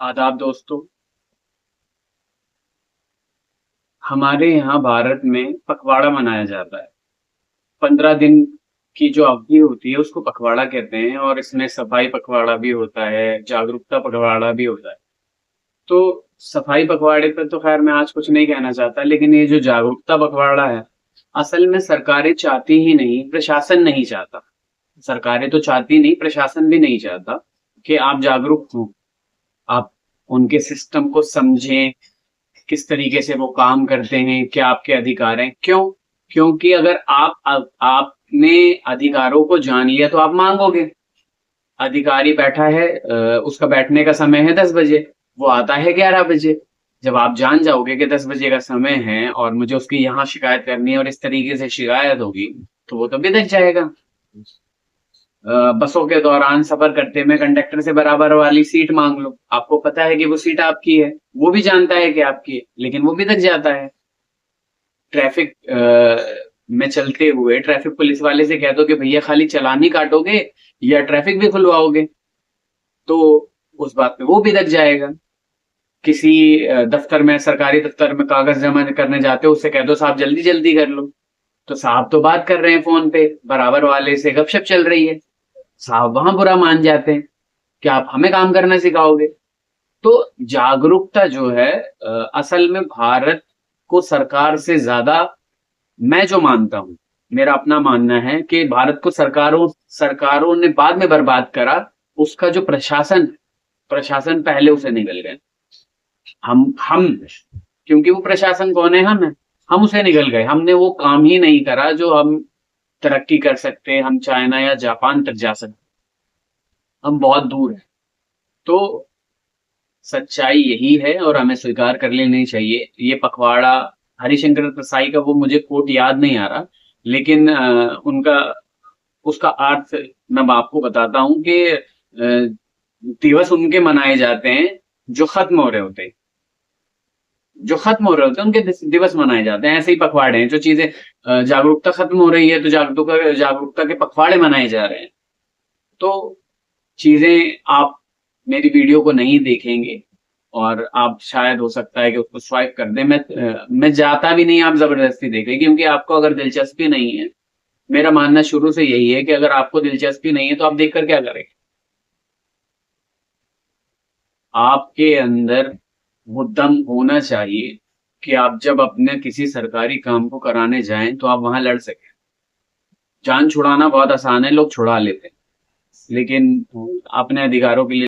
आदाब दोस्तों। हमारे यहाँ भारत में पखवाड़ा मनाया जाता है। 15 दिन की जो अवधि होती है उसको पखवाड़ा कहते हैं और इसमें सफाई पखवाड़ा भी होता है, जागरूकता पखवाड़ा भी होता है। तो सफाई पखवाड़े पर तो खैर मैं आज कुछ नहीं कहना चाहता, लेकिन ये जो जागरूकता पखवाड़ा है, असल में सरकारें चाहती ही नहीं, प्रशासन नहीं चाहता। सरकारें तो चाहती नहीं, प्रशासन भी नहीं चाहता कि आप जागरूक हों, आप उनके सिस्टम को समझें, किस तरीके से वो काम करते हैं, क्या आपके अधिकार हैं। क्यों? क्योंकि अगर आपने अधिकारों को जान लिया तो आप मांगोगे। अधिकारी बैठा है, उसका बैठने का समय है 10 बजे, वो आता है 11 बजे। जब आप जान जाओगे कि 10 बजे का समय है और मुझे उसकी यहाँ शिकायत करनी है और इस तरीके से शिकायत होगी, तो वो तो बिदक जाएगा। बसों के दौरान सफर करते में कंडक्टर से बराबर वाली सीट मांग लो, आपको पता है कि वो सीट आपकी है, वो भी जानता है कि आपकी है, लेकिन वो बिदक जाता है। ट्रैफिक में चलते हुए ट्रैफिक पुलिस वाले से कह दो कि भैया खाली चालान ही काटोगे या ट्रैफिक भी खुलवाओगे, तो उस बात पे वो बिदक जाएगा। किसी दफ्तर में, सरकारी दफ्तर में कागज जमा करने जाते हो, उससे कह दो साहब जल्दी जल्दी कर लो, तो साहब तो बात कर रहे हैं फोन पे, बराबर वाले से गपशप चल रही है, साहब वहां बुरा मान जाते हैं कि आप हमें काम करना सिखाओगे। तो जागरूकता जो है, असल में भारत को सरकार से ज्यादा, मैं जो मानता हूं, मेरा अपना मानना है कि भारत को सरकारों सरकारों ने बाद में बर्बाद करा। उसका जो प्रशासन प्रशासन पहले उसे निकल गए। हम क्योंकि वो प्रशासन कौन है? हम उसे निकल गए। हमने वो काम ही नहीं करा जो हम तरक्की कर सकते, हम चाइना या जापान तक जा सकते, हम बहुत दूर हैं। तो सच्चाई यही है और हमें स्वीकार कर लेनी चाहिए। ये पखवाड़ा, हरिशंकर प्रसाई का वो मुझे कोट याद नहीं आ रहा, लेकिन उनका उसका अर्थ मैं आपको बताता हूँ कि दिवस उनके मनाए जाते हैं जो खत्म हो रहे होते हैं, उनके दिवस मनाए जाते हैं। ऐसे ही पखवाड़े हैं, जो चीजें जागरूकता खत्म हो रही है तो जागरूकता जागरूकता के पखवाड़े मनाए जा रहे हैं। तो चीजें आप मेरी वीडियो को नहीं देखेंगे और आप शायद, हो सकता है कि उसको स्वाइप कर दें। मैं जाता भी नहीं आप जबरदस्ती देखें, क्योंकि आपको अगर दिलचस्पी नहीं है, मेरा मानना शुरू से यही है कि अगर आपको दिलचस्पी नहीं है तो आप देख कर क्या करेंगे। आपके अंदर वो दम होना चाहिए कि आप जब अपने किसी सरकारी काम को कराने जाएं तो आप वहां लड़ सकें। जान छुड़ाना बहुत आसान है, लोग छुड़ा लेते हैं, लेकिन अपने अधिकारों के लिए